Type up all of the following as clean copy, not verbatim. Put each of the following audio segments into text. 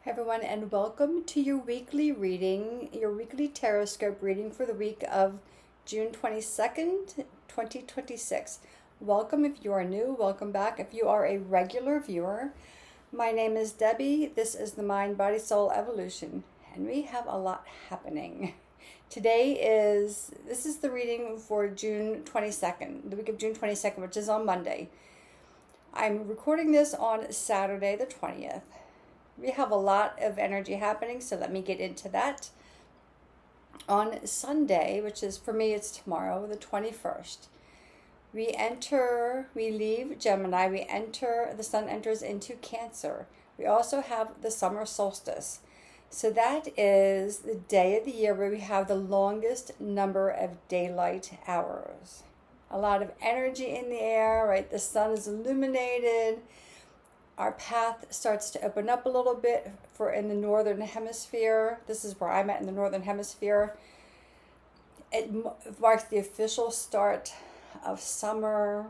Hey everyone, and welcome to your weekly reading, your weekly Tarotscope reading for the week of June 22nd, 2026. Welcome if you are new, welcome back if you are a regular viewer. My name is Debbie, this is the Mind, Body, Soul Evolution, and we have a lot happening. This is the reading for June 22nd, the week of June 22nd, which is on Monday. I'm recording this on Saturday the 20th. We have a lot of energy happening, so let me get into that. On Sunday, which is for me, it's tomorrow, the 21st, we leave Gemini, the sun enters into Cancer. We also have the Summer Solstice. So that is the day of the year where we have the longest number of daylight hours. A lot of energy in the air, right? The sun is illuminated. Our path starts to open up a little bit for in the northern hemisphere. This is where I'm at in the northern hemisphere. It marks the official start of summer.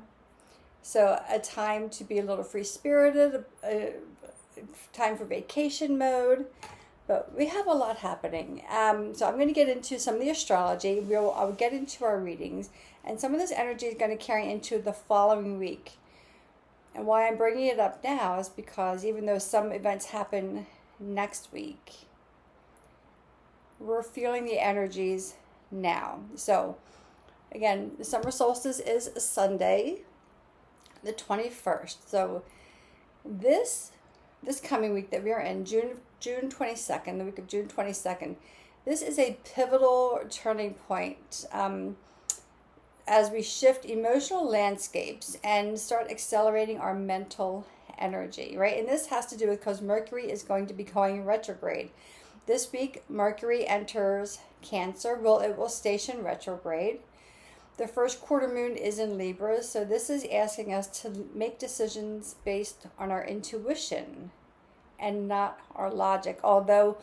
So a time to be a little free-spirited, a time for vacation mode. But we have a lot happening. So I'm going to get into some of the astrology. I'll get into our readings. And some of this energy is going to carry into the following week. And why I'm bringing it up now is because even though some events happen next week, we're feeling the energies now. So, again, the summer solstice is Sunday, the 21st. So, this coming week that we are in, June 22nd, the week of June 22nd, this is a pivotal turning point. As we shift emotional landscapes and start accelerating our mental energy, right? And this has to do with because Mercury is going to be going retrograde. This week, Mercury enters Cancer. It will station retrograde. The first quarter moon is in Libra, so this is asking us to make decisions based on our intuition and not our logic, although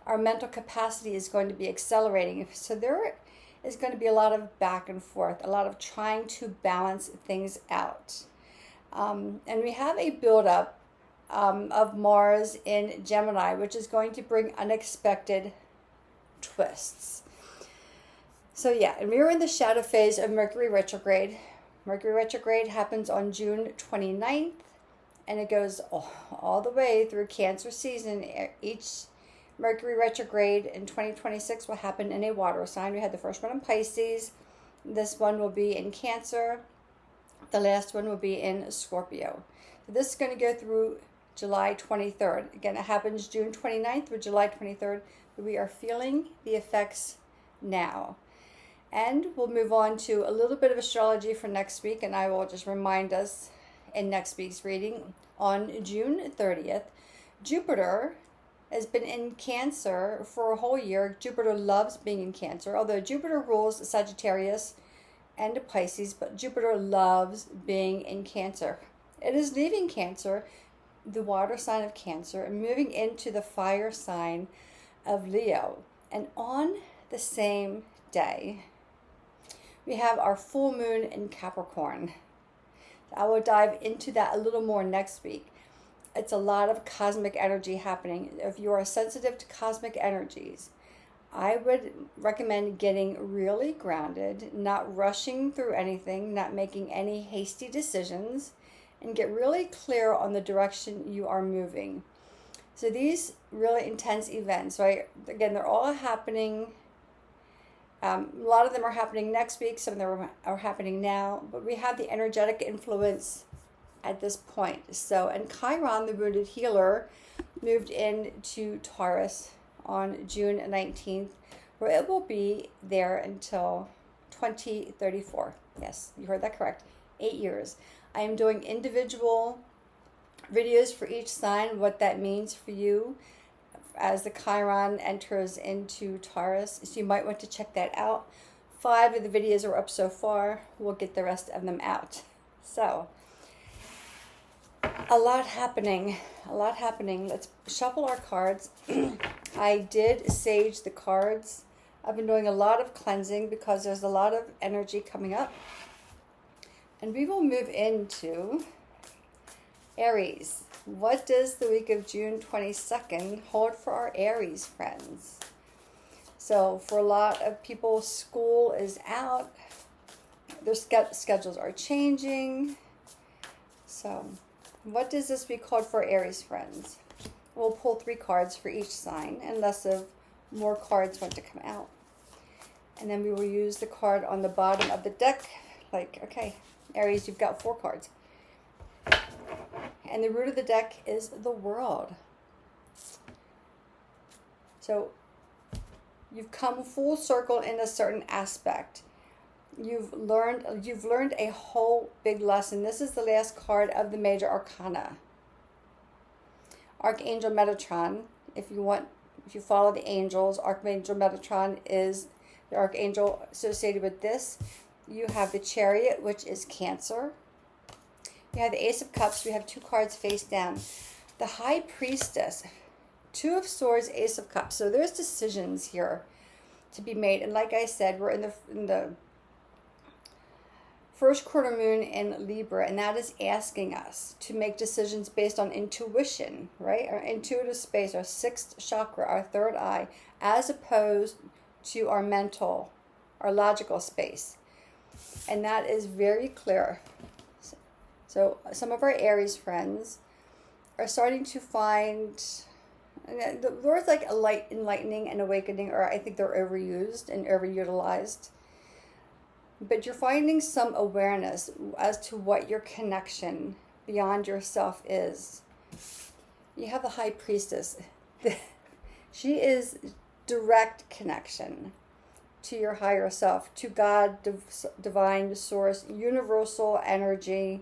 our mental capacity is going to be accelerating. So there is going to be a lot of back and forth, a lot of trying to balance things out. And we have a buildup of Mars in Gemini, which is going to bring unexpected twists. So yeah, and we're in the shadow phase of Mercury Retrograde. Mercury Retrograde happens on June 29th, and it goes all the way through Cancer season. Each Mercury retrograde in 2026 will happen in a water sign. We had the first one in Pisces. This one will be in Cancer. The last one will be in Scorpio. So this is going to go through July 23rd. Again, it happens June 29th through July 23rd. But we are feeling the effects now. And we'll move on to a little bit of astrology for next week. And I will just remind us in next week's reading on June 30th, Jupiter has been in Cancer for a whole year. Jupiter loves being in Cancer, although Jupiter rules Sagittarius and Pisces, but Jupiter loves being in Cancer. It is leaving Cancer, the water sign of Cancer, and moving into the fire sign of Leo. And on the same day, we have our full moon in Capricorn. I will dive into that a little more next week. It's a lot of cosmic energy happening. If you are sensitive to cosmic energies, I would recommend getting really grounded, not rushing through anything, not making any hasty decisions, and get really clear on the direction you are moving. So these really intense events, right? Again, they're all happening. A lot of them are happening next week. Some of them are happening now. But we have the energetic influence at this point. So, and Chiron, the wounded healer, moved into Taurus on June 19th, where it will be there until 2034. Yes, you heard that correct. 8 years. I am doing individual videos for each sign, what that means for you as the Chiron enters into Taurus. So you might want to check that out. 5 of the videos are up so far. We'll get the rest of them out. So, a lot happening. Let's shuffle our cards. I did sage the cards. I've been doing a lot of cleansing because there's a lot of energy coming up. And we will move into Aries. what does the week of June 22nd hold for our Aries friends? So for a lot of people, school is out. Their schedules are changing. So what does this week hold for Aries friends? We'll pull 3 cards for each sign, unless more cards want to come out. And then we will use the card on the bottom of the deck. Like, okay, Aries, you've got 4 cards. And the root of the deck is the World. So you've come full circle in a certain aspect. You've learned a whole big lesson. This is the last card of the major arcana. Archangel Metatron, if you follow the angels, Archangel Metatron is the archangel associated with this. You have the Chariot, which is Cancer. You have the Ace of Cups. We have 2 cards face down. The High Priestess, 2 of Swords, Ace of Cups. So there's decisions here to be made. And like I said, we're in the first quarter moon in Libra, and that is asking us to make decisions based on intuition, right? Our intuitive space, our 6th chakra, our 3rd eye, as opposed to our mental, our logical space. And that is very clear. So some of our Aries friends are starting to find, the words like enlightening and awakening, or I think they're overused and overutilized. But you're finding some awareness as to what your connection beyond yourself is. You have the High Priestess. She is direct connection to your higher self, to God, divine source, universal energy.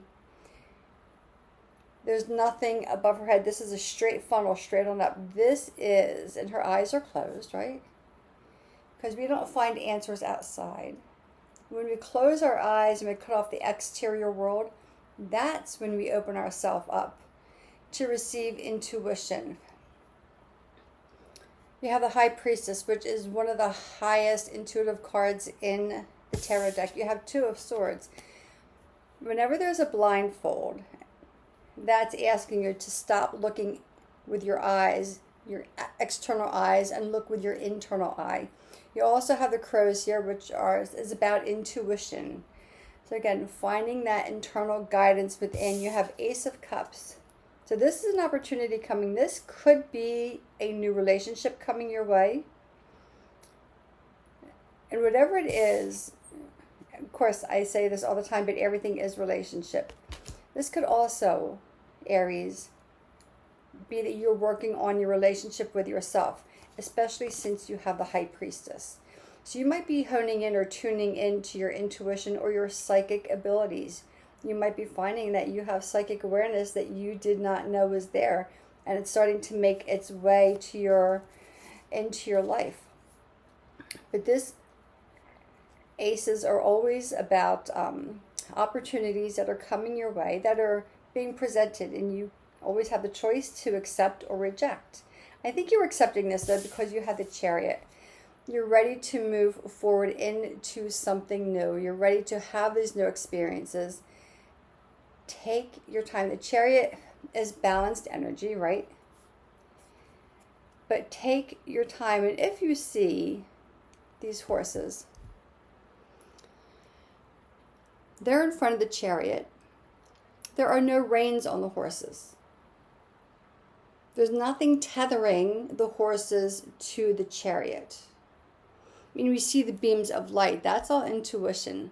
There's nothing above her head. This is a straight funnel, straight on up. This is, and her eyes are closed, right? Because we don't find answers outside. When we close our eyes and we cut off the exterior world, that's when we open ourselves up to receive intuition. You have the High Priestess, which is one of the highest intuitive cards in the tarot deck. You have 2 of Swords. Whenever there's a blindfold, that's asking you to stop looking with your eyes, your external eyes, and look with your internal eye. You also have the Crows here, which is about intuition. So again, finding that internal guidance within. You have Ace of Cups. So this is an opportunity coming. This could be a new relationship coming your way. And whatever it is, of course, I say this all the time, but everything is relationship. This could also, Aries, be that you're working on your relationship with yourself, especially since you have the High Priestess. So you might be honing in or tuning into your intuition or your psychic abilities. You might be finding that you have psychic awareness that you did not know was there, and it's starting to make its way into your life. But this aces are always about opportunities that are coming your way, that are being presented, and you always have the choice to accept or reject. I think you're accepting this though because you have the Chariot. You're ready to move forward into something new. You're ready to have these new experiences. Take your time. The Chariot is balanced energy, right? But take your time. And if you see these horses, they're in front of the Chariot. There are no reins on the horses. There's nothing tethering the horses to the Chariot. I mean, we see the beams of light. That's all intuition.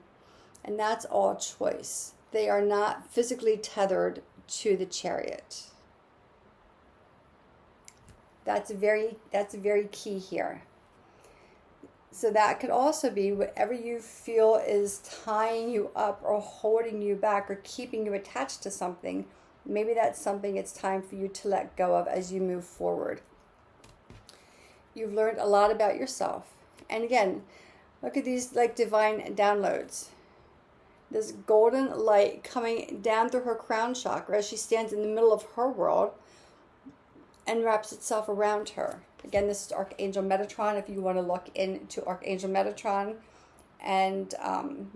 And that's all choice. They are not physically tethered to the Chariot. That's very key here. So that could also be whatever you feel is tying you up or holding you back or keeping you attached to something. Maybe that's something it's time for you to let go of as you move forward. You've learned a lot about yourself. And again, look at these like divine downloads. This golden light coming down through her crown chakra as she stands in the middle of her world and wraps itself around her. Again, this is Archangel Metatron. If you want to look into Archangel Metatron and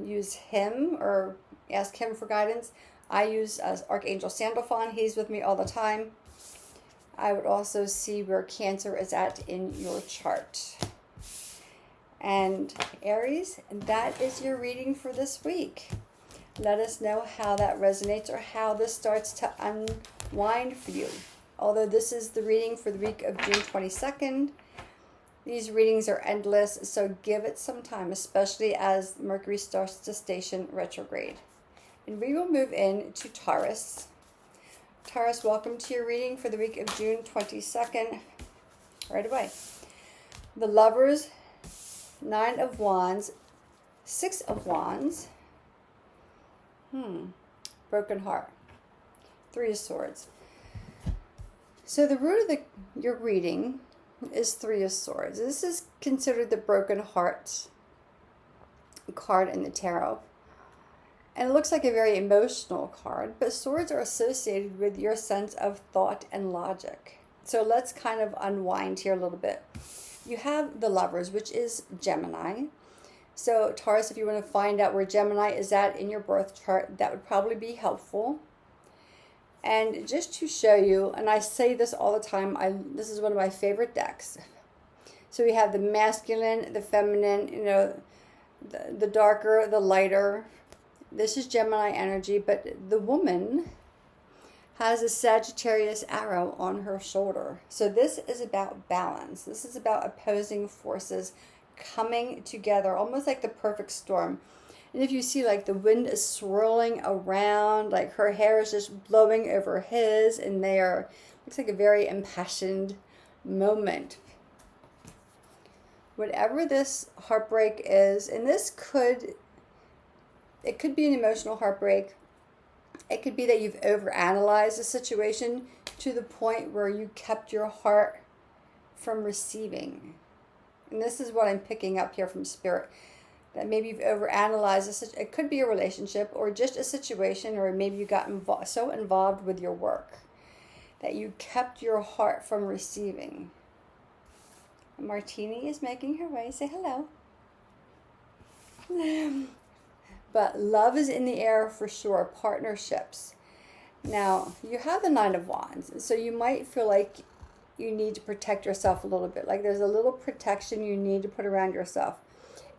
use him or ask him for guidance, I use Archangel Sandalphon. He's with me all the time. I would also see where Cancer is at in your chart. And Aries, that is your reading for this week. Let us know how that resonates or how this starts to unwind for you. Although this is the reading for the week of June 22nd, these readings are endless, so give it some time, especially as Mercury starts to station retrograde. And we will move into Taurus. Taurus, welcome to your reading for the week of June 22nd. Right away. The Lovers, 9 of Wands, 6 of Wands. Broken Heart, 3 of Swords. So the root of your reading is 3 of Swords. This is considered the Broken Heart card in the tarot. And it looks like a very emotional card, but swords are associated with your sense of thought and logic. So let's kind of unwind here a little bit. You have the Lovers, which is Gemini. So Taurus, if you want to find out where Gemini is at in your birth chart, that would probably be helpful. And just to show you, and I say this all the time, this is one of my favorite decks. So we have the masculine, the feminine, you know, the darker, the lighter. This is Gemini energy, but the woman has a Sagittarius arrow on her shoulder. So this is about balance. This is about opposing forces coming together, almost like the perfect storm. And if you see, like, the wind is swirling around, like her hair is just blowing over his, and looks like a very impassioned moment. Whatever this heartbreak is, and it could be an emotional heartbreak. It could be that you've overanalyzed a situation to the point where you kept your heart from receiving. And this is what I'm picking up here from Spirit. That maybe you've overanalyzed it could be a relationship or just a situation, or maybe you got so involved with your work that you kept your heart from receiving. Martini is making her way. Say hello. But love is in the air for sure. Partnerships. Now, you have the 9 of Wands, so you might feel like you need to protect yourself a little bit. Like there's a little protection you need to put around yourself.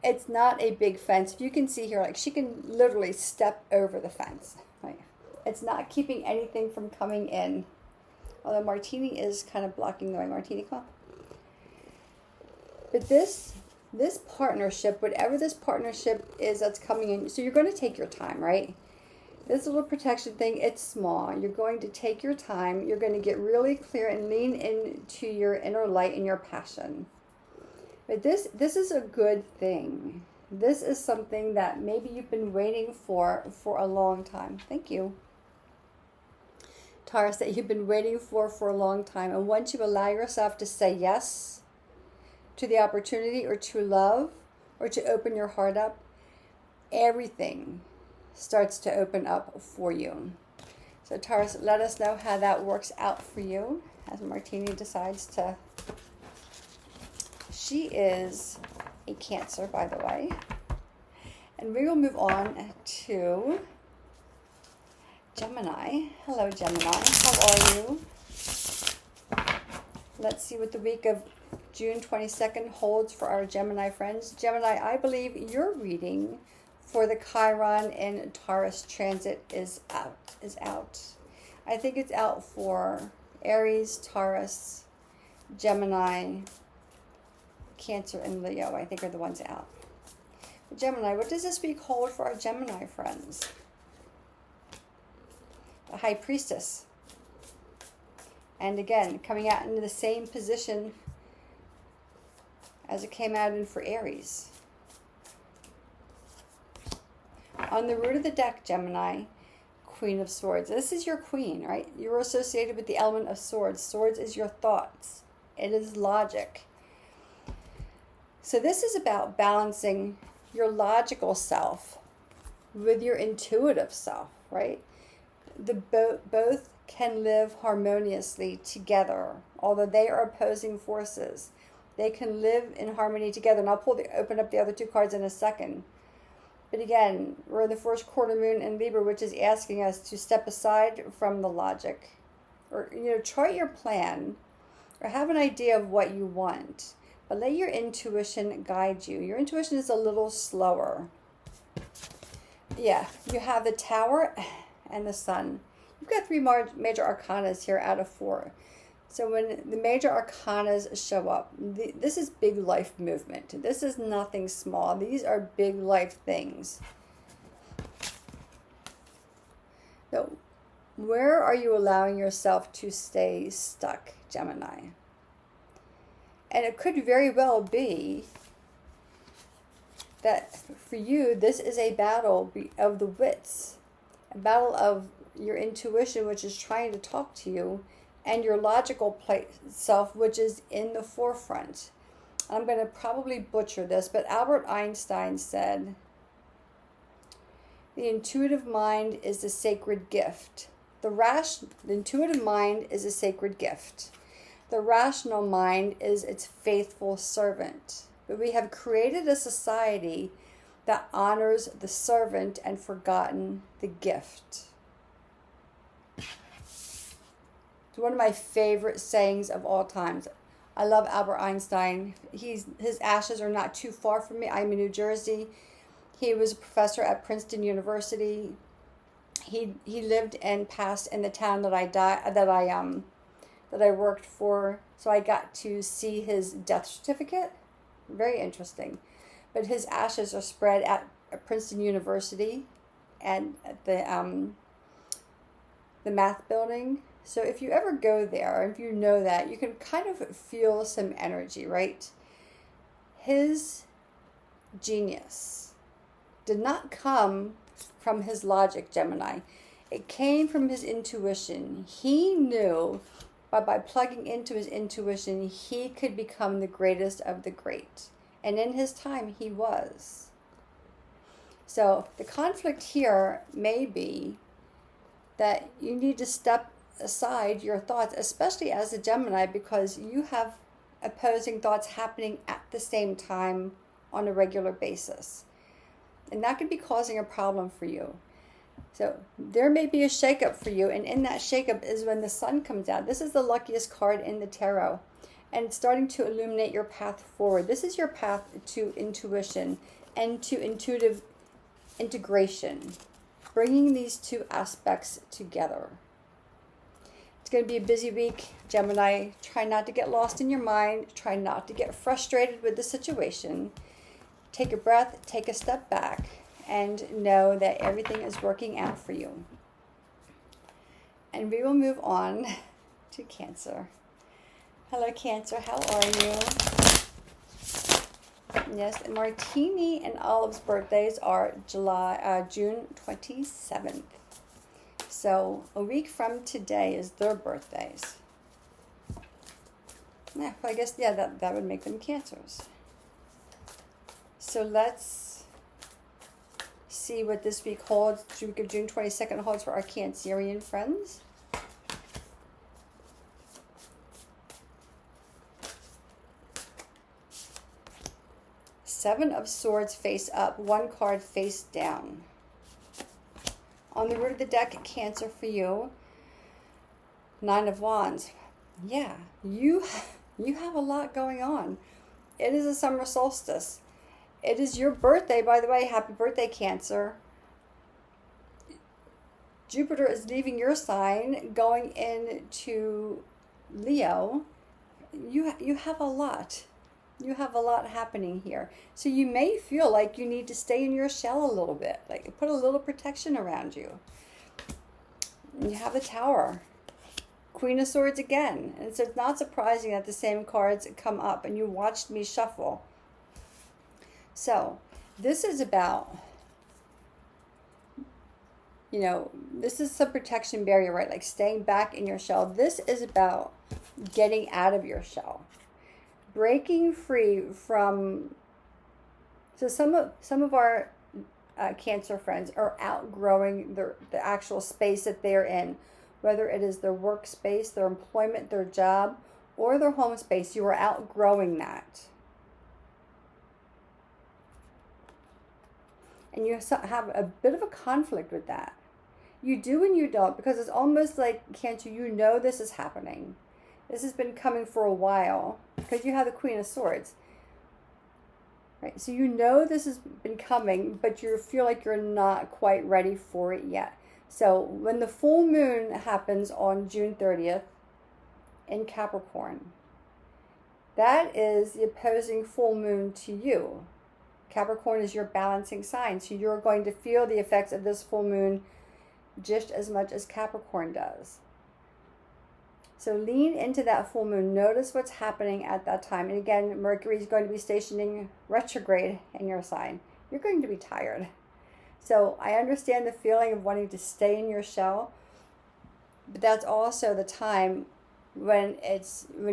It's not a big fence. You can see here, like she can literally step over the fence. Right? It's not keeping anything from coming in. Although Martini is kind of blocking the way. Martini, come on. But this partnership, whatever this partnership is that's coming in, so you're going to take your time, right? This little protection thing, it's small. You're going to take your time. You're going to get really clear and lean into your inner light and your passion. But this is a good thing. This is something that maybe you've been waiting for a long time. Thank you. Taurus, that you've been waiting for a long time. And once you allow yourself to say yes to the opportunity or to love or to open your heart up, everything starts to open up for you. So Taurus, let us know how that works out for you as Martini decides to. She is a Cancer, by the way. And we will move on to Gemini. Hello, Gemini. How are you? Let's see what the week of June 22nd holds for our Gemini friends. Gemini, I believe your reading for the Chiron in Taurus transit is out. I think it's out for Aries, Taurus, Gemini, Cancer, and Leo. I think are the ones out. Gemini, what does this week hold for our Gemini friends? The High Priestess. And again, coming out into the same position as it came out in for Aries. On the root of the deck, Gemini, Queen of Swords. This is your queen, right? You're associated with the element of swords. Swords is your thoughts. It is logic. So this is about balancing your logical self with your intuitive self, right? Both can live harmoniously together, although they are opposing forces. They can live in harmony together. And I'll open up the other two cards in a second. But again, we're in the first quarter moon in Libra, which is asking us to step aside from the logic, or chart your plan, or have an idea of what you want, but let your intuition guide you. Your intuition is a little slower. Yeah, you have the Tower and the Sun. You've got 3 major arcanas here out of 4. So when the major arcanas show up, this is big life movement. This is nothing small. These are big life things. So where are you allowing yourself to stay stuck, Gemini? And it could very well be that for you, this is a battle of the wits, a battle of your intuition, which is trying to talk to you, and your logical self, which is in the forefront. I'm going to probably butcher this, but Albert Einstein said, the intuitive mind is the sacred gift. The intuitive mind is a sacred gift. The rational mind is its faithful servant. But we have created a society that honors the servant and forgotten the gift. It's one of my favorite sayings of all times. I love Albert Einstein. His ashes are not too far from me. I'm in New Jersey. He was a professor at Princeton University. He lived and passed in the town that I worked for, so I got to see his death certificate. Very interesting. But his ashes are spread at Princeton University and at the math building. So if you ever go there, if you know that, you can kind of feel some energy, right? His genius did not come from his logic, Gemini. It came from his intuition. He knew by plugging into his intuition, he could become the greatest of the great. And in his time, he was. So the conflict here may be that you need to step aside your thoughts, especially as a Gemini, because you have opposing thoughts happening at the same time on a regular basis. And that could be causing a problem for you. So there may be a shakeup for you, and in that shakeup is when the Sun comes out. This is the luckiest card in the tarot, and it's starting to illuminate your path forward. This is your path to intuition and to intuitive integration, bringing these two aspects together. It's going to be a busy week, Gemini. Try not to get lost in your mind. Try not to get frustrated with the situation. Take a breath, take a step back, and know that everything is working out for you. And we will move on to Cancer. Hello, Cancer. How are you? Yes, Martini and Olive's birthdays are June 27th. So a week from today is their birthdays. Yeah, well, I guess, yeah, that would make them Cancers. So let's see what this week holds. The week of June 22nd holds for our Cancerian friends. Seven of Swords face up, one card face down. On the root of the deck, Cancer for you. Nine of Wands. Yeah, you have a lot going on. It is a summer solstice. It is your birthday, by the way. Happy birthday, Cancer. Jupiter is leaving your sign, going into Leo. You have a lot. You have a lot happening here. So you may feel like you need to stay in your shell a little bit. Like put a little protection around you. You have the Tower. Queen of Swords again. And so it's not surprising that the same cards come up and you watched me shuffle. So this is about, this is some protection barrier, right? Like staying back in your shell. This is about getting out of your shell. Breaking free from, so some of our Cancer friends are outgrowing the actual space that they're in, whether it is their workspace, their employment, their job, or their home space. You are outgrowing that. And you have a bit of a conflict with that. You do and you don't, because it's almost like, Cancer, you know this is happening. This has been coming for a while, because you have the Queen of Swords. Right? So you know this has been coming, but you feel like you're not quite ready for it yet. So when the full moon happens on June 30th in Capricorn, that is the opposing full moon to you. Capricorn is your balancing sign, so you're going to feel the effects of this full moon just as much as Capricorn does. So lean into that full moon. Notice what's happening at that time. And again, Mercury is going to be stationing retrograde in your sign. You're going to be tired. So I understand the feeling of wanting to stay in your shell, but that's also the time when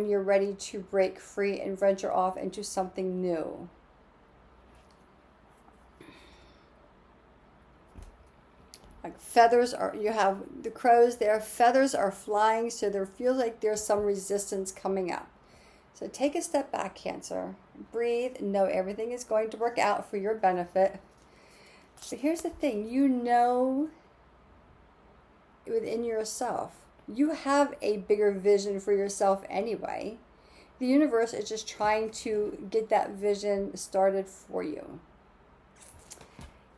you're ready to break free and venture off into something new. Like feathers you have the crows there, feathers are flying, so there feels like there's some resistance coming up. So take a step back, Cancer. Breathe, know everything is going to work out for your benefit. But here's the thing, you know within yourself, you have a bigger vision for yourself anyway. The universe is just trying to get that vision started for you.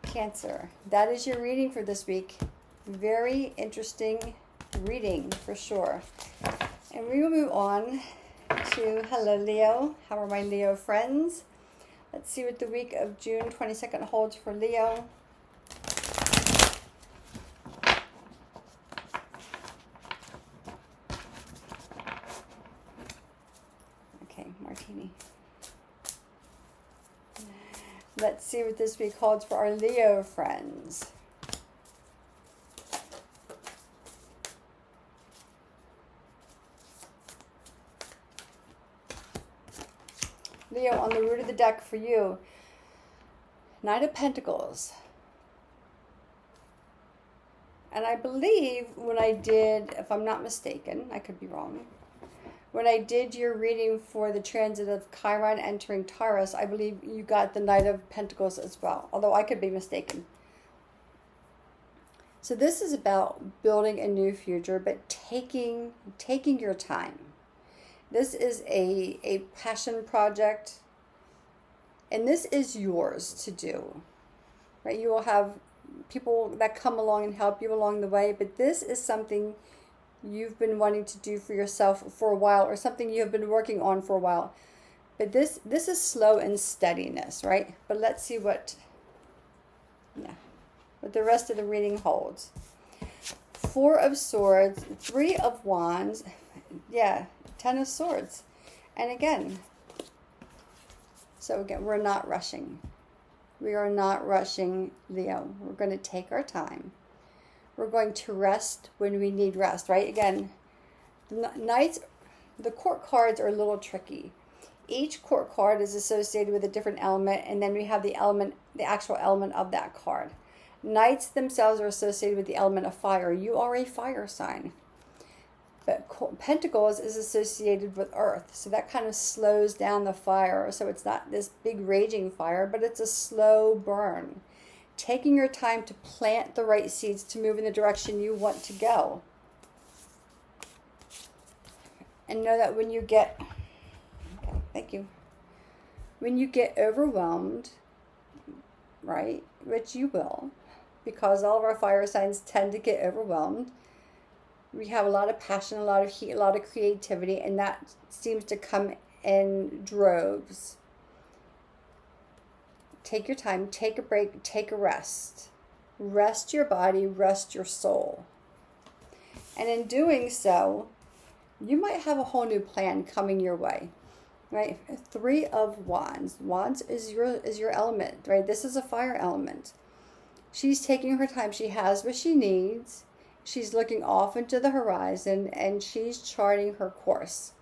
Cancer, that is your reading for this week. Very interesting reading for sure. And we will move on to hello Leo. How are my Leo friends? Let's see what the week of June 22nd holds for Leo. Okay, martini. Let's see what this week holds for our Leo friends. Leo, on the root of the deck for you, Knight of Pentacles. And I believe when I did, if I'm not mistaken, I could be wrong, when I did your reading for the transit of Chiron entering Taurus, I believe you got the Knight of Pentacles as well, although I could be mistaken. So this is about building a new future, but taking your time. This is a passion project, and this is yours to do. Right? You will have people that come along and help you along the way, but this is something you've been wanting to do for yourself for a while, or something you have been working on for a while. But this is slow and steadiness, right? But let's see what the rest of the reading holds. Four of Swords, Three of Wands, Ten of Swords. And again, we're not rushing. We are not rushing, Leo. We're going to take our time. We're going to rest when we need rest, right? Again, the court cards are a little tricky. Each court card is associated with a different element, and then we have the actual element of that card. Knights themselves are associated with the element of fire. You are a fire sign. But Pentacles is associated with earth, so that kind of slows down the fire. So it's not this big raging fire, but it's a slow burn. Taking your time to plant the right seeds to move in the direction you want to go. And know that when you get, when you get overwhelmed, right, which you will, because all of our fire signs tend to get overwhelmed. We have a lot of passion, a lot of heat, a lot of creativity, and that seems to come in droves. Take your time, take a break, take a rest. Rest your body, rest your soul. And in doing so, you might have a whole new plan coming your way, right? Three of Wands. Wands is your element, right? This is a fire element. She's taking her time. She has what she needs. She's looking off into the horizon, and she's charting her course.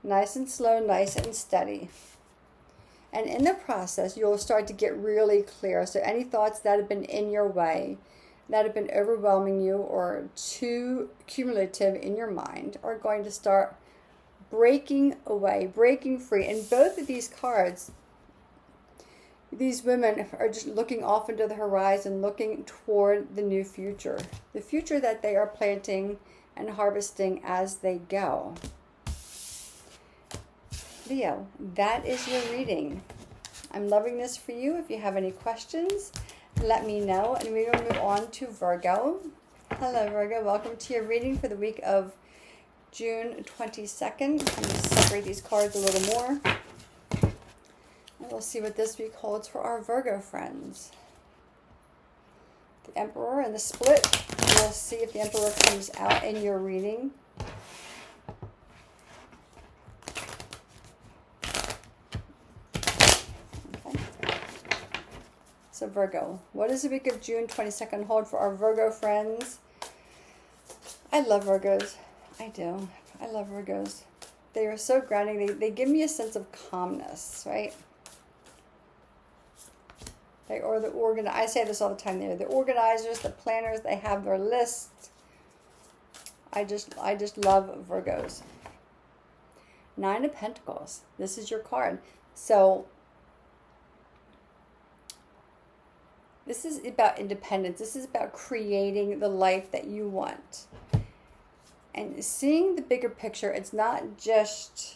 Nice and slow, nice and steady. And in the process, you'll start to get really clear. So any thoughts that have been in your way, that have been overwhelming you or too cumulative in your mind, are going to start breaking away, breaking free. And both of these cards, these women are just looking off into the horizon, looking toward the new future, the future that they are planting and harvesting as they go. Leo, that is your reading. I'm loving this for you. If you have any questions, let me know. And we will move on to Virgo. Hello, Virgo. Welcome to your reading for the week of June 22nd. I'm going to separate these cards a little more. And we'll see what this week holds for our Virgo friends. The Emperor and the split. We'll see if the Emperor comes out in your reading. Okay. So Virgo, what does the week of June 22nd hold for our Virgo friends? I love Virgos. I do. I love Virgos. They are so grounding. They give me a sense of calmness, right? They are the I say this all the time. They're the organizers, the planners. They have their lists. I just love Virgos. Nine of Pentacles. This is your card. So this is about independence. This is about creating the life that you want. And seeing the bigger picture, it's not just,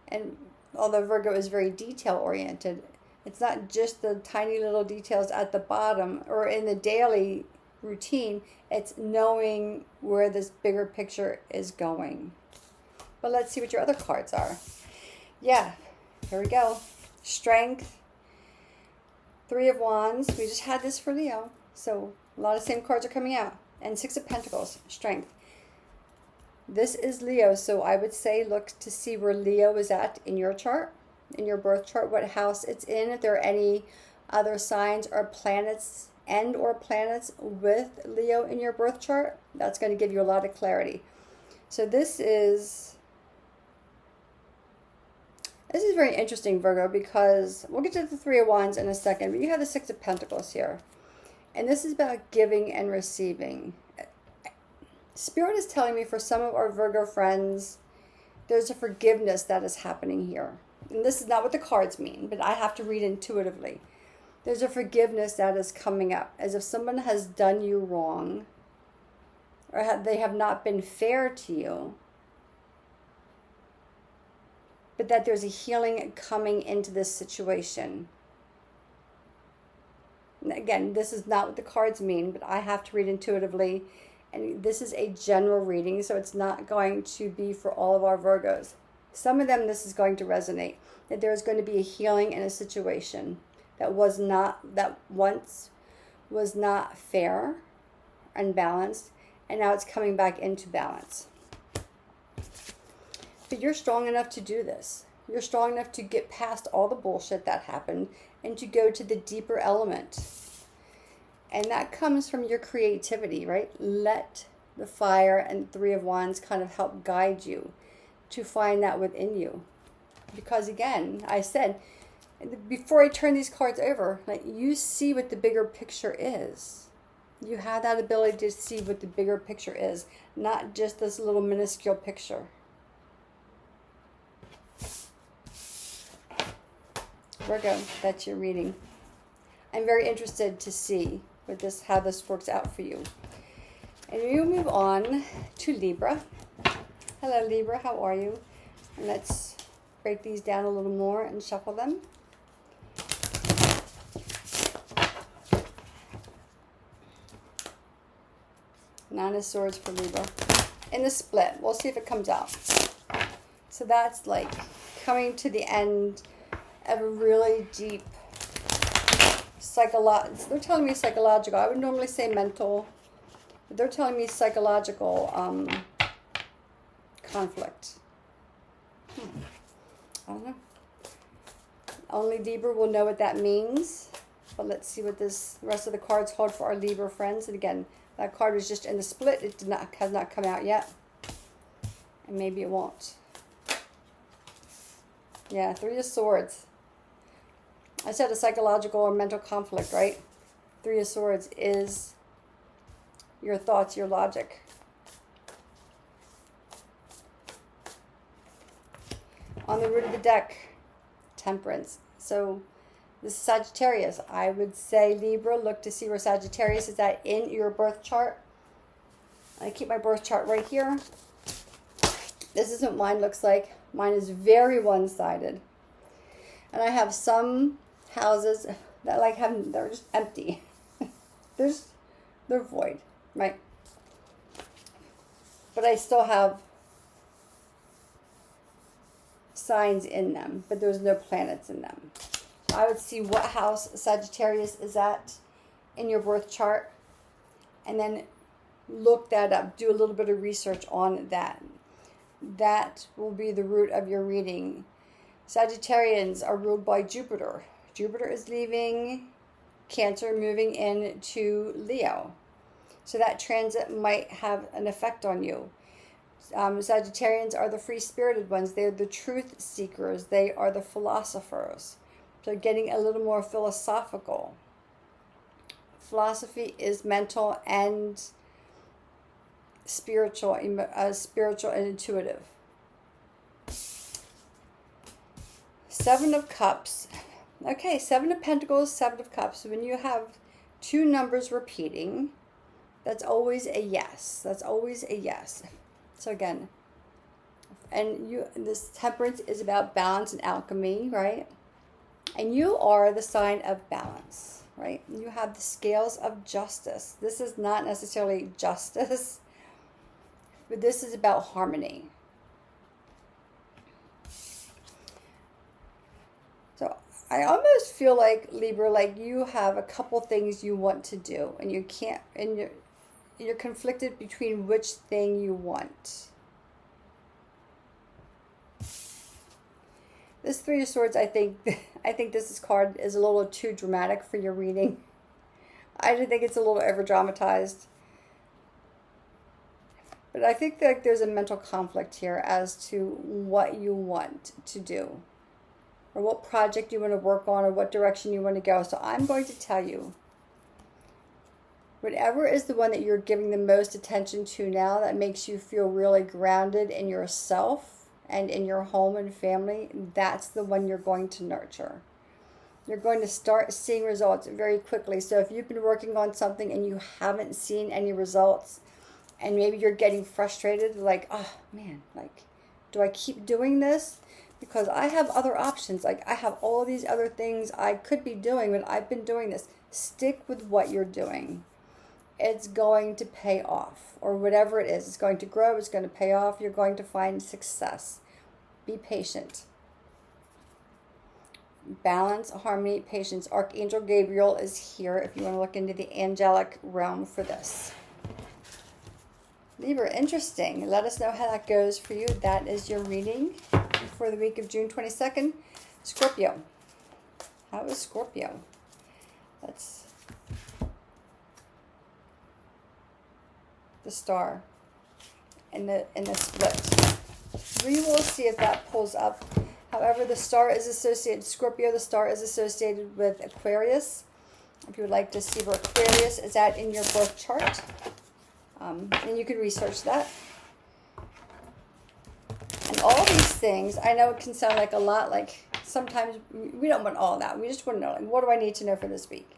and although Virgo is very detail oriented, it's not just the tiny little details at the bottom or in the daily routine. It's knowing where this bigger picture is going. But let's see what your other cards are. Yeah, here we go. Strength. Three of Wands. We just had this for Leo. So a lot of same cards are coming out. And Six of Pentacles. Strength. This is Leo. So I would say look to see where Leo is at in your chart. In your birth chart, what house it's in, if there are any other signs or planets or planets with Leo in your birth chart, that's going to give you a lot of clarity. So this is very interesting, Virgo, because we'll get to the Three of Wands in a second, but you have the Six of Pentacles here. And this is about giving and receiving. Spirit is telling me for some of our Virgo friends, there's a forgiveness that is happening here. And this is not what the cards mean, but I have to read intuitively. There's a forgiveness that is coming up, as if someone has done you wrong, or they have not been fair to you, but that there's a healing coming into this situation. And again, this is not what the cards mean, but I have to read intuitively, and this is a general reading, so it's not going to be for all of our Virgos. Some of them, this is going to resonate, that there's going to be a healing in a situation that once was not fair and balanced, and now it's coming back into balance. But you're strong enough to do this. You're strong enough to get past all the bullshit that happened and to go to the deeper element. And that comes from your creativity, right? Let the fire and Three of Wands kind of help guide you to find that within you. Because again, I said, before I turn these cards over, like, you see what the bigger picture is. You have that ability to see what the bigger picture is, not just this little minuscule picture. Virgo, that's your reading. I'm very interested to see how this works out for you. And we'll move on to Libra. Hello, Libra. How are you? And let's break these down a little more and shuffle them. Nine of Swords for Libra. In the split, we'll see if it comes out. So that's like coming to the end of a really deep they're telling me psychological. I would normally say mental, but they're telling me psychological conflict. I don't know. Only Libra will know what that means. But let's see what the rest of the cards hold for our Libra friends. And again, that card was just in the split. It has not come out yet. And maybe it won't. Yeah, Three of Swords. I said a psychological or mental conflict, right? Three of Swords is your thoughts, your logic. On the root of the deck, Temperance. So This is Sagittarius. I would say, Libra, look to see where Sagittarius is at in your birth chart. I keep my birth chart right here. This is what mine looks like. Mine is very one-sided. And I have some houses that they're just empty. They're void, right? But I still have signs in them, but there's no planets in them. So I would see what house Sagittarius is at in your birth chart, and then look that up. Do a little bit of research on that. That will be the root of your reading. Sagittarians are ruled by Jupiter. Jupiter is leaving Cancer, moving into Leo. So that transit might have an effect on you. Sagittarians are the free-spirited ones. They're the truth seekers. They are the philosophers. So getting a little more philosophical. Philosophy is mental and spiritual and intuitive. Seven of Cups. Okay, Seven of Pentacles, Seven of Cups. When you have two numbers repeating, that's always a yes. That's always a yes. So again, this Temperance is about balance and alchemy, right? And you are the sign of balance, right? You have the scales of justice. This is not necessarily justice, but this is about harmony. So I almost feel like, Libra, like you have a couple things you want to do, and you can't, and you're conflicted between which thing you want. This Three of Swords, I think this card is a little too dramatic for your reading. I do think it's a little over dramatized. But I think that there's a mental conflict here as to what you want to do, or what project you want to work on, or what direction you want to go. So I'm going to tell you, whatever is the one that you're giving the most attention to now, that makes you feel really grounded in yourself and in your home and family, that's the one you're going to nurture. You're going to start seeing results very quickly. So if you've been working on something and you haven't seen any results, and maybe you're getting frustrated, like, oh man, like, do I keep doing this? Because I have other options. Like, I have all these other things I could be doing, but I've been doing this. Stick with what you're doing. It's going to pay off, or whatever it is. It's going to grow. It's going to pay off. You're going to find success. Be patient. Balance, harmony, patience. Archangel Gabriel is here if you want to look into the angelic realm for this. Libra, interesting. Let us know how that goes for you. That is your reading for the week of June 22nd. Scorpio. How is Scorpio? That's the star in the split. We will see if that pulls up. However, the star is associated, Scorpio, the star is associated with Aquarius. If you would like to see where Aquarius is at in your birth chart, then you can research that. And all these things, I know it can sound like a lot, like sometimes we don't want all that. We just want to know, like, what do I need to know for this week?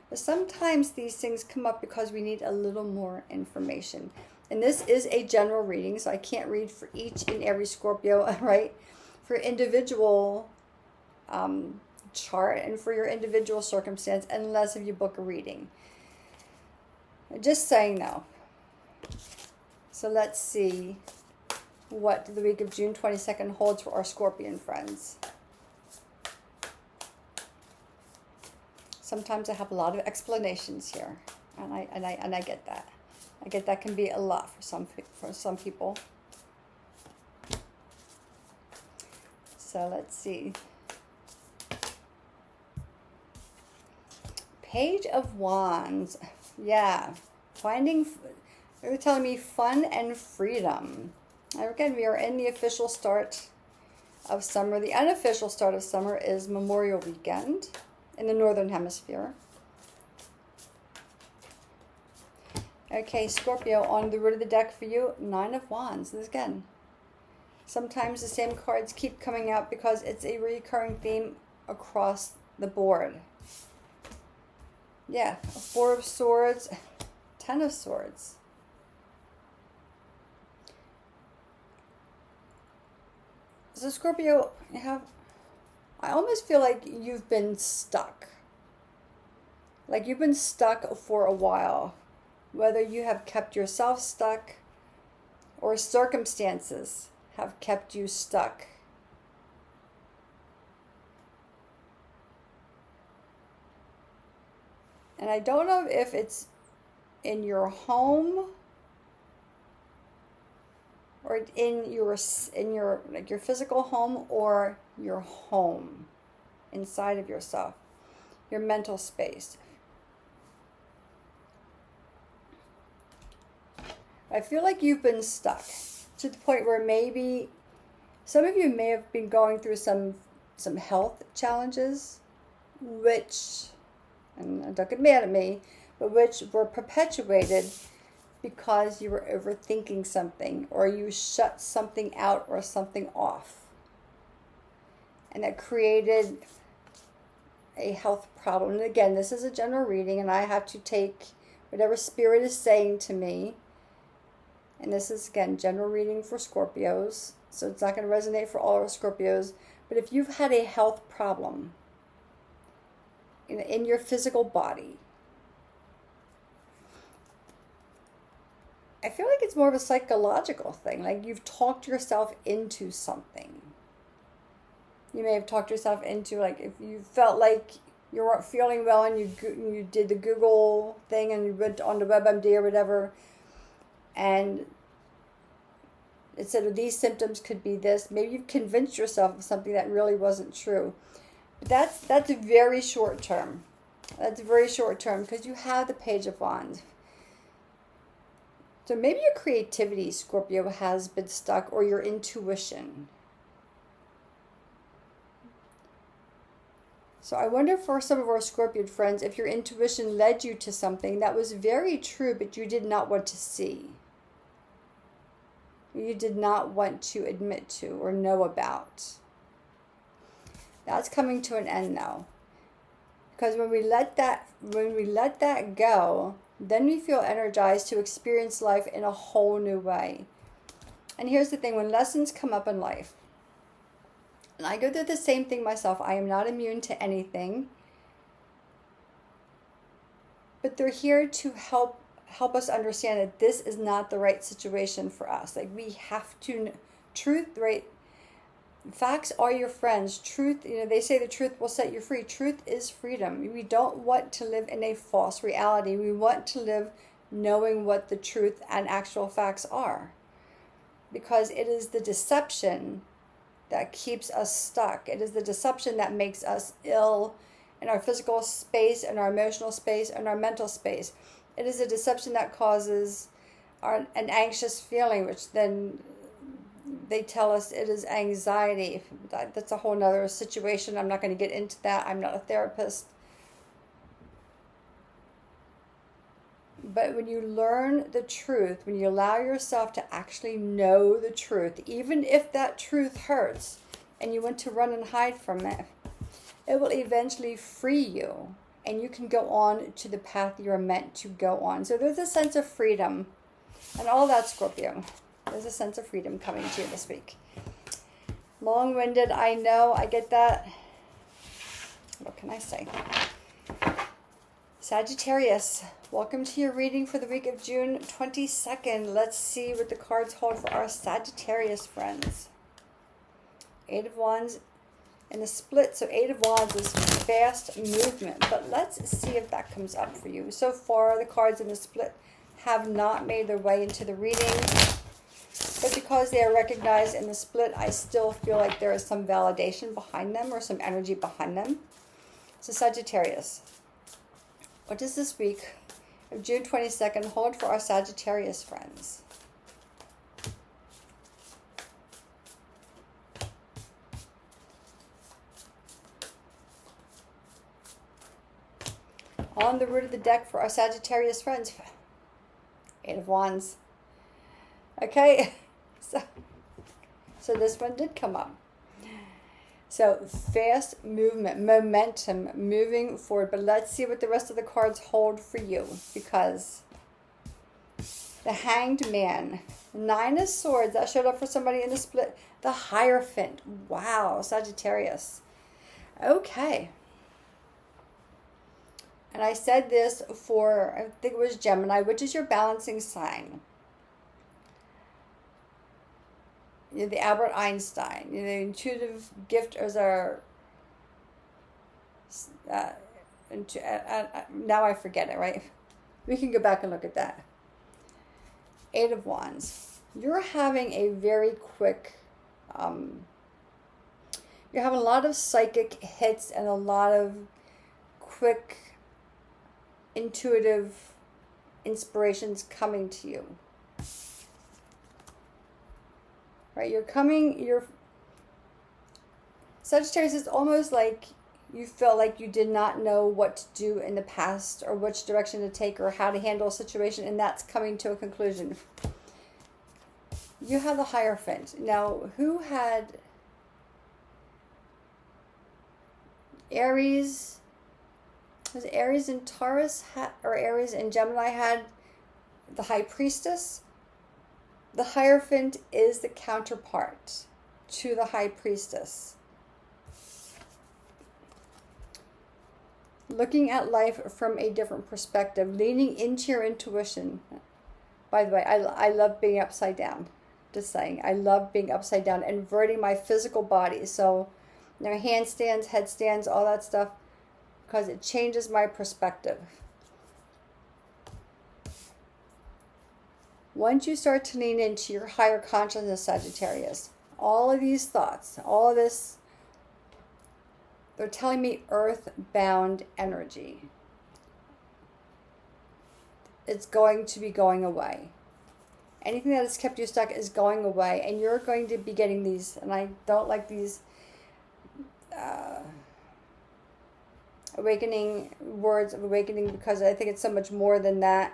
But sometimes these things come up because we need a little more information. And this is a general reading, so I can't read for each and every Scorpio, right? For individual chart and for your individual circumstance, unless if you book a reading. Just saying though. So let's see what the week of June 22nd holds for our Scorpion friends. Sometimes I have a lot of explanations here, and I get that. I get that can be a lot for some people. So let's see. Page of Wands. Yeah. They're telling me fun and freedom. And again, we are in the official start of summer. The unofficial start of summer is Memorial Weekend in the Northern Hemisphere. Okay, Scorpio, on the root of the deck for you, Nine of Wands. This again. Sometimes the same cards keep coming out because it's a recurring theme across the board. Yeah, 4 of Swords, 10 of Swords. So Scorpio, I almost feel like you've been stuck. Like you've been stuck for a while. Whether you have kept yourself stuck or circumstances have kept you stuck. And I don't know if it's in your home or in your like your physical home or your home inside of yourself, your mental space. I feel like you've been stuck to the point where maybe some of you may have been going through some health challenges, which, and don't get mad at me, but which were perpetuated because you were overthinking something or you shut something out or something off. And that created a health problem. And again, this is a general reading and I have to take whatever spirit is saying to me. And this is, again, general reading for Scorpios. So it's not going to resonate for all of Scorpios. But if you've had a health problem in your physical body, I feel like it's more of a psychological thing. Like you've talked yourself into something. You may have talked yourself into, like, if you felt like you weren't feeling well and you did the Google thing and you went on the WebMD or whatever, and it said, well, these symptoms could be this. Maybe you've convinced yourself of something that really wasn't true. But that's very short term. That's very short term because you have the Page of Wands. So maybe your creativity, Scorpio, has been stuck, or your intuition. So I wonder for some of our Scorpion friends if your intuition led you to something that was very true, but you did not want to see. You did not want to admit to or know about. That's coming to an end now. Because when we let that go, then we feel energized to experience life in a whole new way. And here's the thing, when lessons come up in life, and I go through the same thing myself, I am not immune to anything, but they're here to help us understand that this is not the right situation for us. Like we have to, facts are your friends. Truth, they say the truth will set you free. Truth is freedom. We don't want to live in a false reality. We want to live knowing what the truth and actual facts are. Because it is the deception that keeps us stuck. It is the deception that makes us ill in our physical space, in our emotional space, in our mental space. It is a deception that causes an anxious feeling, which then they tell us it is anxiety. That's a whole nother situation. I'm not going to get into that. I'm not a therapist. But when you learn the truth, when you allow yourself to actually know the truth, even if that truth hurts and you want to run and hide from it, it will eventually free you and you can go on to the path you're meant to go on. So there's a sense of freedom and all that, Scorpio. There's a sense of freedom coming to you this week. Long-winded, I know, I get that. What can I say? Sagittarius, welcome to your reading for the week of June 22nd. Let's see what the cards hold for our Sagittarius friends. 8 of Wands in the split. So 8 of Wands is fast movement. But let's see if that comes up for you. So far, the cards in the split have not made their way into the reading. But because they are recognized in the split, I still feel like there is some validation behind them or some energy behind them. So Sagittarius, what does this week of June 22nd hold for our Sagittarius friends? On the root of the deck for our Sagittarius friends, 8 of Wands. Okay, so this one did come up. So fast movement, momentum, moving forward. But let's see what the rest of the cards hold for you, because the Hanged Man, 9 of Swords, that showed up for somebody in the split. The Hierophant, wow, Sagittarius. Okay. And I said this for, I think it was Gemini, which is your balancing sign. You know, the Albert Einstein, you know, the intuitive gift as our, now I forget it, right? We can go back and look at that. 8 of Wands. You're having a very quick, you're having a lot of psychic hits and a lot of quick, intuitive inspirations coming to you. Right, Sagittarius, is almost like you felt like you did not know what to do in the past, or which direction to take, or how to handle a situation, and that's coming to a conclusion. You have the Hierophant. Now, who had Aries? Was Aries and Taurus, or Aries and Gemini had the High Priestess? The Hierophant is the counterpart to the High Priestess. Looking at life from a different perspective, leaning into your intuition. By the way, I love being upside down. Just saying, I love being upside down, inverting my physical body. So, you know, handstands, headstands, all that stuff, because it changes my perspective. Once you start to lean into your higher consciousness, Sagittarius, all of these thoughts, all of this, they're telling me earth-bound energy. It's going to be going away. Anything that has kept you stuck is going away, and you're going to be getting these, and I don't like these awakening, words of awakening, because I think it's so much more than that.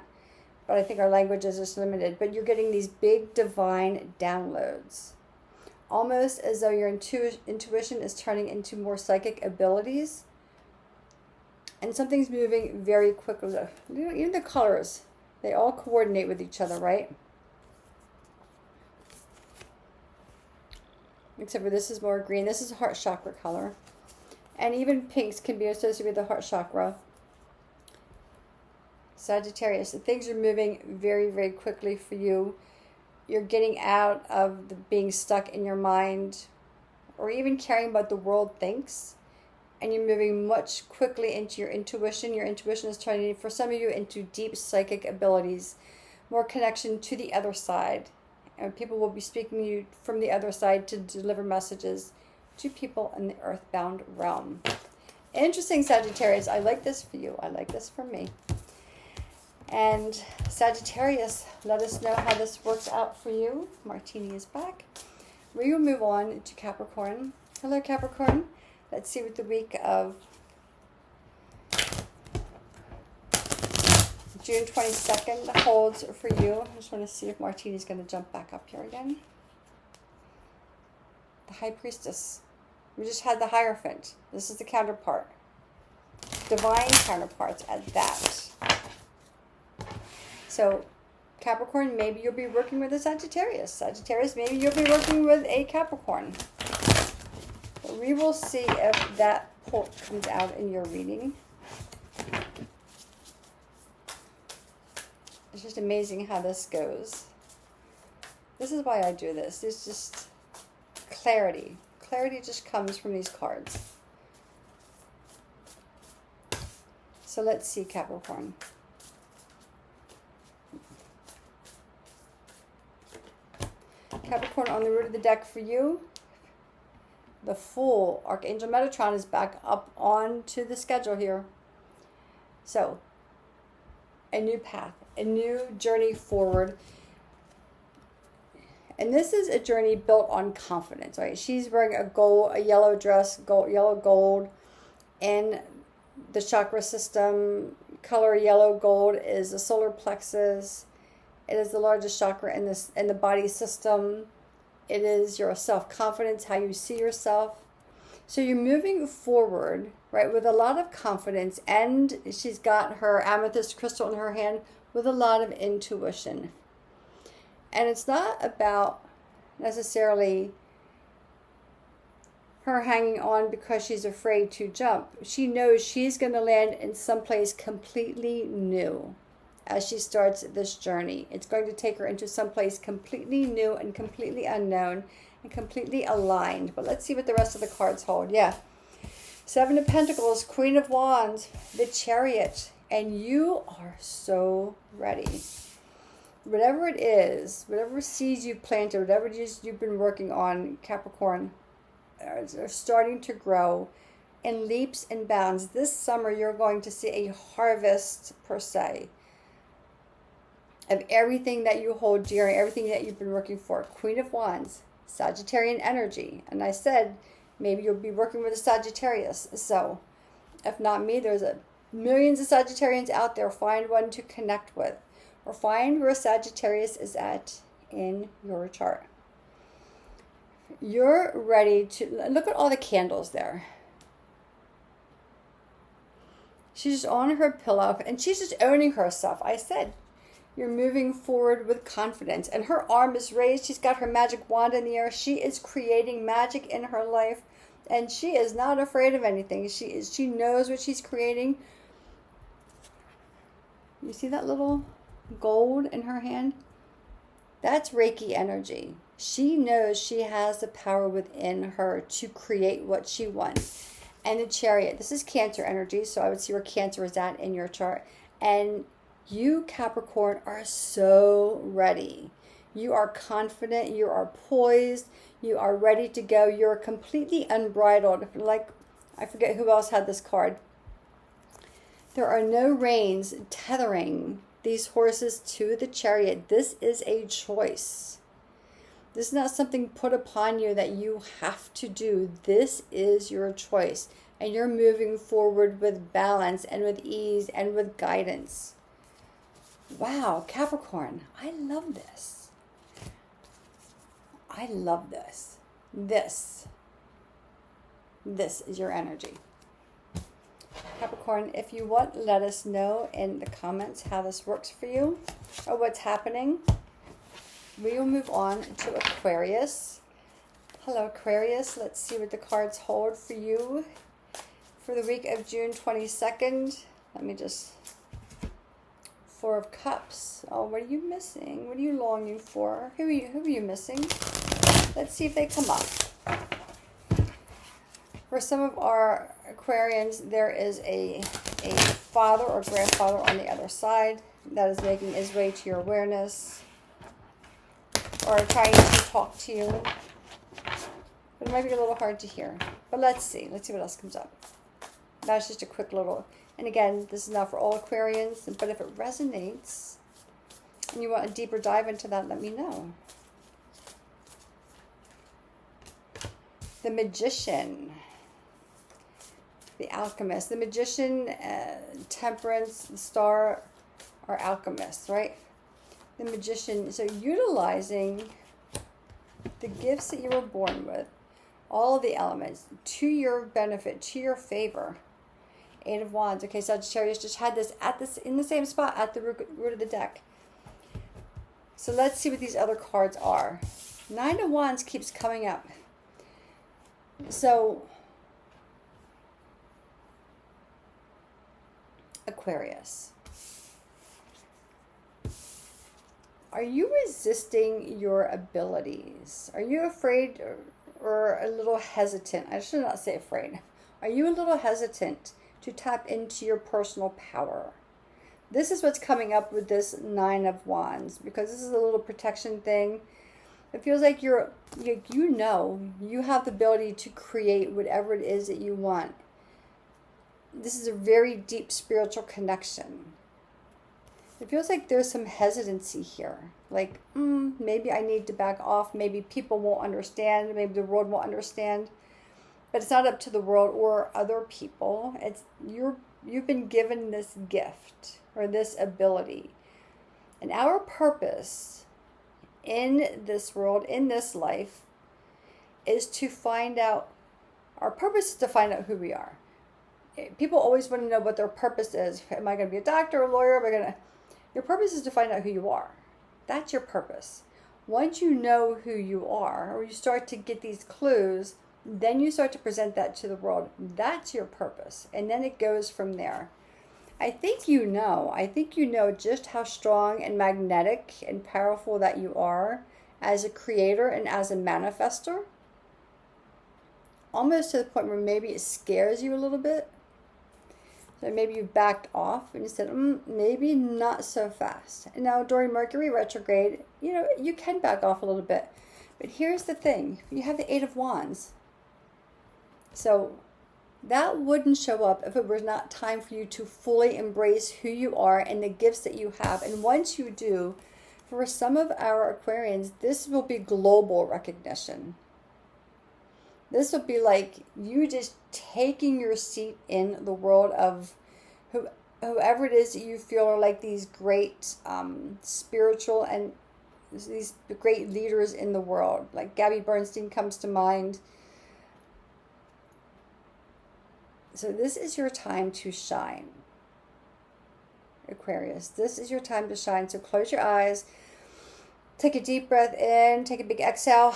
But I think our language is just limited. But you're getting these big divine downloads. Almost as though your intuition is turning into more psychic abilities. And something's moving very quickly. You know, even the colors, they all coordinate with each other, right? Except for this is more green. This is a heart chakra color. And even pinks can be associated with the heart chakra. Sagittarius, things are moving very, very quickly for you. You're getting out of being stuck in your mind, or even caring about the world thinks, and you're moving much quickly into your intuition. Your intuition is turning, for some of you, into deep psychic abilities, more connection to the other side, and people will be speaking to you from the other side to deliver messages to people in the earthbound realm. Interesting, Sagittarius. I like this for you. I like this for me. And Sagittarius, let us know how this works out for you. Martini is back. We will move on to Capricorn. Hello, Capricorn. Let's see what the week of June 22nd holds for you. I just want to see if Martini's going to jump back up here again. The High Priestess. We just had the Hierophant. This is the counterpart. Divine counterparts at that. So, Capricorn, maybe you'll be working with a Sagittarius. Sagittarius, maybe you'll be working with a Capricorn. But we will see if that pull comes out in your reading. It's just amazing how this goes. This is why I do this. It's just clarity. Clarity just comes from these cards. So let's see, Capricorn. Capricorn, on the root of the deck for you, the Fool. Archangel Metatron is back up onto the schedule here. So, a new path, a new journey forward. And this is a journey built on confidence, right? She's wearing a yellow dress, yellow gold. In the chakra system, color yellow gold is the solar plexus. It is the largest chakra in the body system. It is your self-confidence, how you see yourself. So you're moving forward, right, with a lot of confidence, and she's got her amethyst crystal in her hand with a lot of intuition. And it's not about necessarily her hanging on because she's afraid to jump. She knows she's going to land in someplace completely new as she starts this journey. It's going to take her into someplace completely new and completely unknown and completely aligned. But let's see what the rest of the cards hold. Yeah. Seven of Pentacles, Queen of Wands, the Chariot, and you are so ready. Whatever it is, whatever seeds you've planted, whatever it is you've been working on, Capricorn, are starting to grow in leaps and bounds. This summer, you're going to see a harvest, per se, of everything that you hold dear, everything that you've been working for. Queen of Wands, Sagittarian energy. And I said, maybe you'll be working with a Sagittarius. So, if not me, there's millions of Sagittarians out there. Find one to connect with, or find where Sagittarius is at in your chart. You're ready to look at all the candles there. She's just on her pillow and she's just owning herself. I said, you're moving forward with confidence, and her arm is raised. She's got her magic wand in the air. She is creating magic in her life, and she is not afraid of anything. She knows what she's creating. You see that little gold in her hand? That's Reiki energy. She knows she has the power within her to create what she wants. And the Chariot, this is Cancer energy, so I would see where Cancer is at in your chart. And you, Capricorn, are so ready. You are confident, you are poised, you are ready to go. You're completely unbridled. Like, I forget who else had this card. There are no reins tethering these horses to the Chariot. This is a choice. This is not something put upon you that you have to do. This is your choice. And you're moving forward with balance and with ease and with guidance. Wow, Capricorn, I love this. I love this. This is your energy. Capricorn, if you want, let us know in the comments how this works for you or what's happening. We will move on to Aquarius. Hello, Aquarius. Let's see what the cards hold for you for the week of June 22nd. Let me just... Four of Cups. Oh, what are you missing? What are you longing for? Who are you missing? Let's see if they come up. For some of our Aquarians, there is a father or grandfather on the other side that is making his way to your awareness, or trying to talk to you. But it might be a little hard to hear. But let's see. Let's see what else comes up. That's just a quick little... And again, this is not for all Aquarians, but if it resonates and you want a deeper dive into that, let me know. The Magician. The Alchemist. The Magician, Temperance, the Star are alchemists, right? The Magician. So utilizing the gifts that you were born with, all of the elements, to your benefit, to your favor. Eight of Wands. Okay, Sagittarius just had this in the same spot at the root of the deck. So let's see what these other cards are. Nine of Wands keeps coming up. So Aquarius, are you resisting your abilities? Are you afraid or a little hesitant? I should not say afraid. Are you a little hesitant to tap into your personal power? This is what's coming up with this Nine of Wands, because this is a little protection thing. It feels like you have the ability to create whatever it is that you want. This is a very deep spiritual connection. It feels like there's some hesitancy here. Like, maybe I need to back off. Maybe people won't understand. Maybe the world won't understand. But it's not up to the world or other people. It's you've been given this gift or this ability. And our purpose in this world, in this life, is to find out Our purpose is to find out who we are. People always want to know what their purpose is. Am I going to be a doctor, a lawyer? Your purpose is to find out who you are. That's your purpose. Once you know who you are, or you start to get these clues, then you start to present that to the world. That's your purpose. And then it goes from there. I think you know just how strong and magnetic and powerful that you are as a creator and as a manifester. Almost to the point where maybe it scares you a little bit. So maybe you backed off and you said, maybe not so fast. And now during Mercury retrograde, you can back off a little bit. But here's the thing. You have the Eight of Wands. So that wouldn't show up if it was not time for you to fully embrace who you are and the gifts that you have. And once you do, for some of our Aquarians, this will be global recognition. This will be like you just taking your seat in the world of whoever it is that you feel are like these great spiritual and these great leaders in the world. Like Gabby Bernstein comes to mind. So this is your time to shine, Aquarius. This is your time to shine. So close your eyes, take a deep breath in, take a big exhale.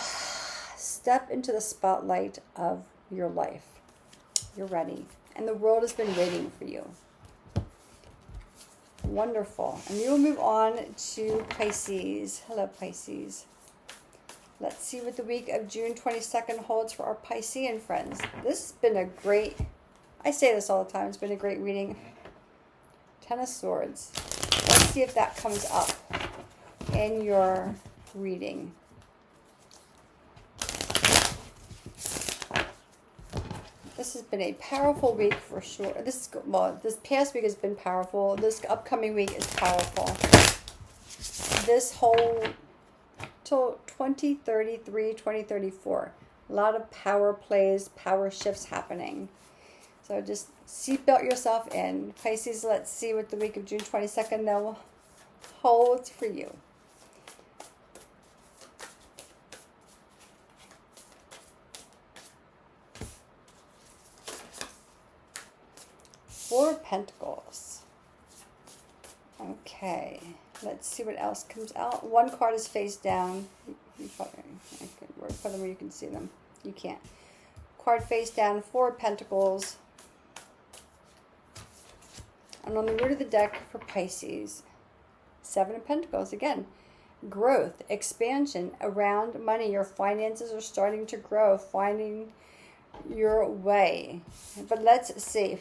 Step into the spotlight of your life. You're ready. And the world has been waiting for you. Wonderful. And we will move on to Pisces. Hello, Pisces. Let's see what the week of June 22nd holds for our Piscean friends. This has been a great, I say this all the time, it's been a great reading. Ten of Swords. Let's see if that comes up in your reading. This has been a powerful week for sure. This past week has been powerful. This upcoming week is powerful. This whole till 2033, 2034. A lot of power plays, power shifts happening. So just seatbelt yourself in. Pisces, let's see what the week of June 22nd though holds for you. Four of Pentacles. Okay, let's see what else comes out. One card is face down. Put them where you can see them. You can't. Card face down, Four of Pentacles. And on the root of the deck for Pisces, Seven of Pentacles. Again, growth, expansion around money. Your finances are starting to grow, finding your way. But let's see.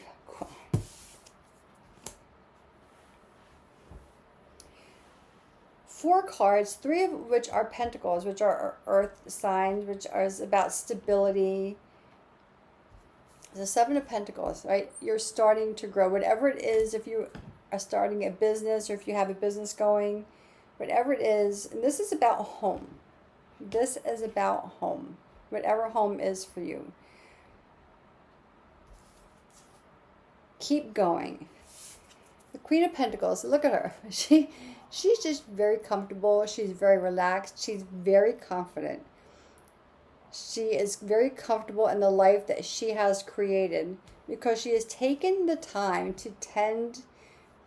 Four cards, three of which are Pentacles, which are earth signs, which is about stability. The Seven of Pentacles, right? You're starting to grow. Whatever it is, if you are starting a business or if you have a business going, whatever it is, and this is about home. This is about home. Whatever home is for you. Keep going. The Queen of Pentacles, look at her. She's just very comfortable. She's very relaxed. She's very confident. She is very comfortable in the life that she has created because she has taken the time to tend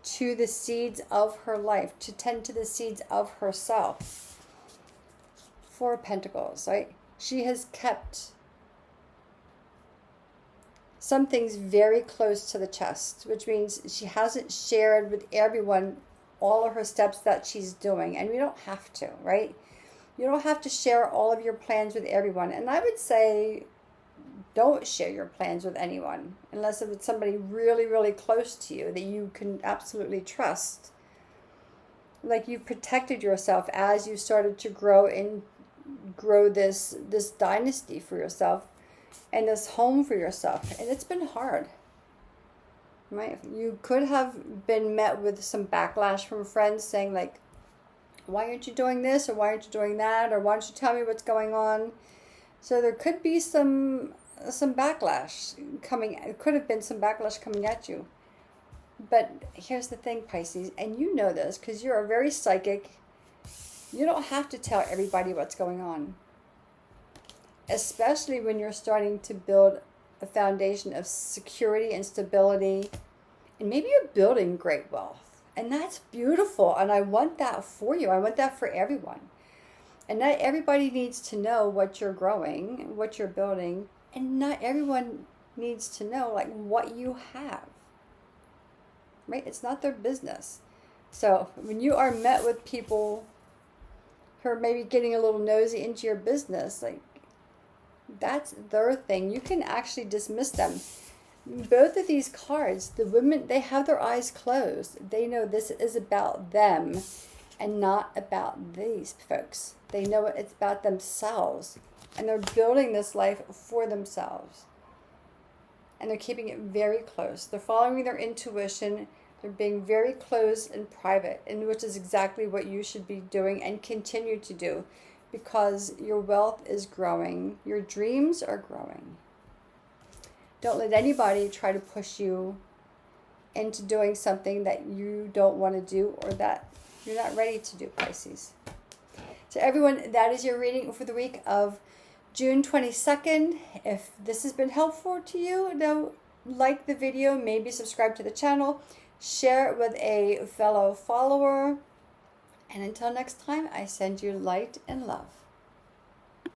to the seeds of her life, to tend to the seeds of herself. Four of Pentacles, right? She has kept some things very close to the chest, which means she hasn't shared with everyone all of her steps that she's doing. And we don't have to, right? You don't have to share all of your plans with everyone. And I would say don't share your plans with anyone unless it's somebody really, really close to you that you can absolutely trust. Like you've protected yourself as you started to grow this dynasty for yourself and this home for yourself. And it's been hard. Right? You could have been met with some backlash from friends saying like, why aren't you doing this? Or why aren't you doing that? Or why don't you tell me what's going on? So there could be some backlash coming. It could have been some backlash coming at you. But here's the thing, Pisces, and you know this because you're a very psychic. You don't have to tell everybody what's going on. Especially when you're starting to build a foundation of security and stability. And maybe you're building great wealth. And that's beautiful. And I want that for you. I want that for everyone. And not everybody needs to know what you're growing, what you're building. And not everyone needs to know like what you have. Right? It's not their business. So when you are met with people who are maybe getting a little nosy into your business, like that's their thing. You can actually dismiss them. Both of these cards, the women, they have their eyes closed. They know this is about them and not about these folks. They know it's about themselves. And they're building this life for themselves. And they're keeping it very close. They're following their intuition. They're being very close and private, and which is exactly what you should be doing and continue to do, because your wealth is growing. Your dreams are growing. Don't let anybody try to push you into doing something that you don't want to do or that you're not ready to do, Pisces. So everyone, that is your reading for the week of June 22nd. If this has been helpful to you, like the video, maybe subscribe to the channel, share it with a fellow follower. And until next time, I send you light and love.